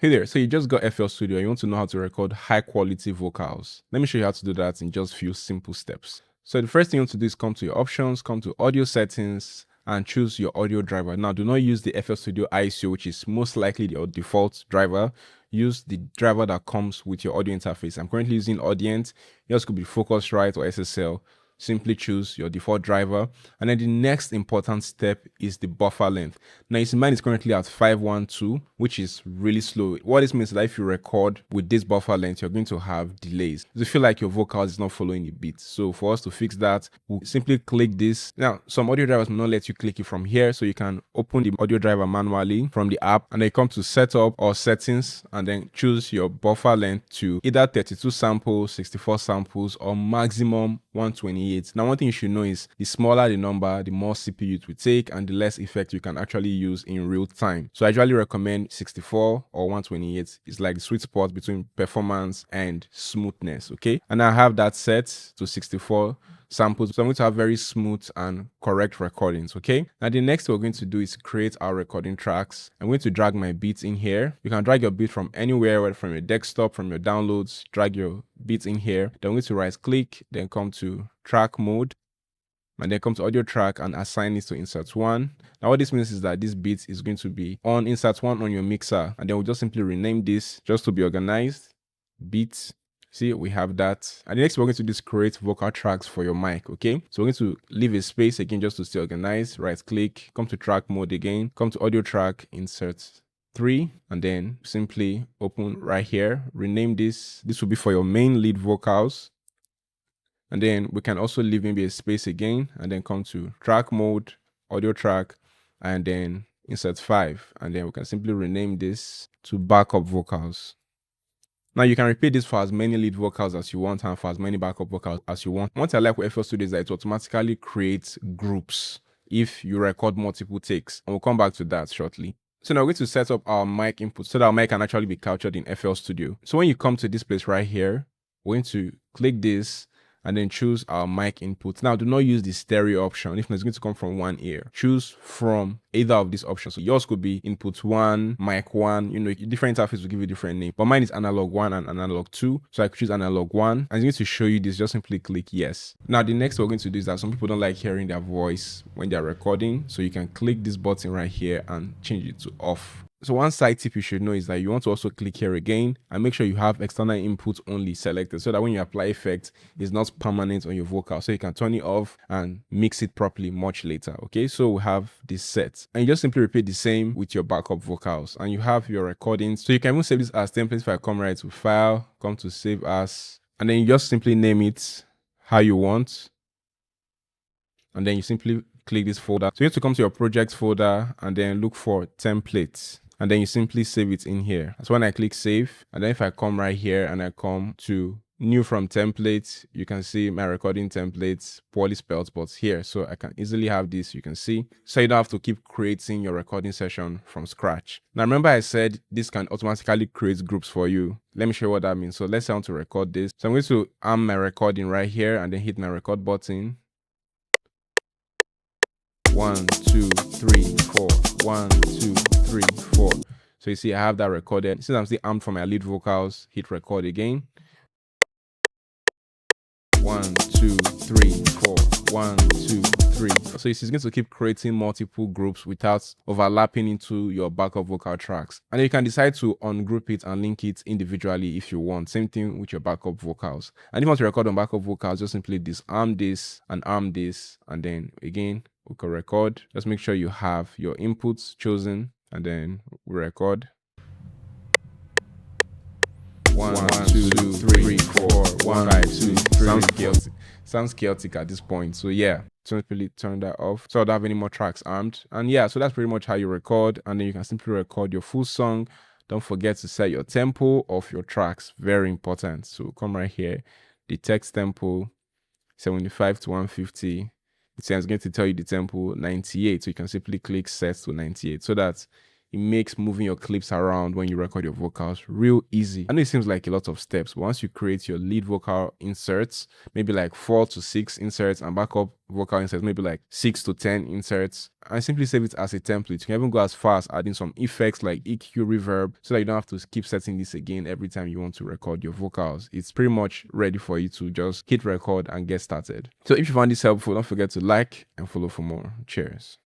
Hey there, so you just got FL Studio and you want to know how to record high quality vocals. Let me show you how to do that in just a few simple steps. So the first thing you want to do is come to your options, come to audio settings and choose your audio driver. Now do not use the FL Studio ISO, which is most likely your default driver. Use the driver that comes with your audio interface. I'm currently using Audient. Yours could be Focusrite or SSL. Simply choose your default driver, and then the next important step is the buffer length. Now you see mine is currently at 512, which is really slow. What this means is that if you record with this buffer length, you're going to have delays. You feel like your vocals is not following the beat. So for us to fix that, we'll simply click this. Now some audio drivers will not let you click it from here, so you can open the audio driver manually from the app, and then come to setup or settings, and then choose your buffer length to either 32 samples, 64 samples, or maximum 128. Now one thing you should know is the smaller the number, the more CPU it will take and the less effect you can actually use in real time. So I usually recommend 64 or 128. It's like the sweet spot between performance and smoothness, okay? And I have that set to 64 samples, so I'm going to have very smooth and correct recordings, okay? Now the next thing we're going to do is create our recording tracks. I'm going to drag my beats in here. You can drag your beat from anywhere, whether from your desktop, from your downloads, drag your beats in here. Then I'm going to right click, then come to track mode, and then come to audio track and assign it to insert 1. Now what this means is that this beat is going to be on insert 1 on your mixer, and then we'll just simply rename this just to be organized. Beats. See, we have that. And the next we're going to do is create vocal tracks for your mic, okay? So we're going to leave a space again just to stay organized. Right click, come to track mode again, come to audio track, insert 3, and then simply open right here, rename this. This will be for your main lead vocals. And then we can also leave maybe a space again, and then come to track mode, audio track, and then insert 5. And then we can simply rename this to backup vocals. Now you can repeat this for as many lead vocals as you want and for as many backup vocals as you want. One thing I like with FL Studio is that it automatically creates groups if you record multiple takes. And we'll come back to that shortly. So now we're going to set up our mic input so that our mic can actually be captured in FL Studio. So when you come to this place right here, we're going to click this and then choose our mic input. Now do not use the stereo option. If it's going to come from one ear, choose from either of these options. So yours could be input 1, mic 1, you know, different interfaces will give you different name, but mine is analog 1 and analog 2. So I could choose analog 1, and it's going to show you this. Just simply click yes. Now the next we're going to do is that some people don't like hearing their voice when they're recording, so you can click this button right here and change it to off. So one side tip you should know is that you want to also click here again and make sure you have external input only selected, so that when you apply effect, it's not permanent on your vocal, so you can turn it off and mix it properly much later. Okay, so we have this set, and you just simply repeat the same with your backup vocals, and you have your recordings. So you can even save this as templates. If I come right to file, come to save as, and then you just simply name it how you want, and then you simply click this folder. So you have to come to your projects folder and then look for templates, and then you simply save it in here. So when I click save, and then if I come right here and I come to new from templates, you can see my recording templates, poorly spelled, but here, so I can easily have this, you can see, so you don't have to keep creating your recording session from scratch. Now remember I said this can automatically create groups for you. Let me show you what that means. So let's say I want to record this. So I'm going to arm my recording right here and then hit my record button. 1 2 3 4, 1 2 3 4. So you see I have that recorded. Since I'm still armed for my lead vocals, hit record again. 1 2 3 4, 1 2 3. So it's going to keep creating multiple groups without overlapping into your backup vocal tracks. And you can decide to ungroup it and link it individually if you want. Same thing with your backup vocals. And if you want to record on backup vocals, just simply disarm this and arm this, and then again we can record. Just make sure you have your inputs chosen, and then we record. 1 2 3 4, 1 5 2 3. Sounds chaotic at this point. So yeah, simply turn that off so I don't have any more tracks armed. And yeah, so that's pretty much how you record, and then you can simply record your full song. Don't forget to set your tempo of your tracks, very important. So come right here, the text tempo 75 to 150. It's going to tell you the tempo 98, so you can simply click set to 98 so that it makes moving your clips around when you record your vocals real easy. I know it seems like a lot of steps, but once you create your lead vocal inserts, maybe like 4 to 6 inserts, and backup vocal inserts, maybe like 6 to 10 inserts, and simply save it as a template. You can even go as far as adding some effects like EQ, reverb, so that you don't have to keep setting this again every time you want to record your vocals. It's pretty much ready for you to just hit record and get started. So if you found this helpful, don't forget to like and follow for more. Cheers.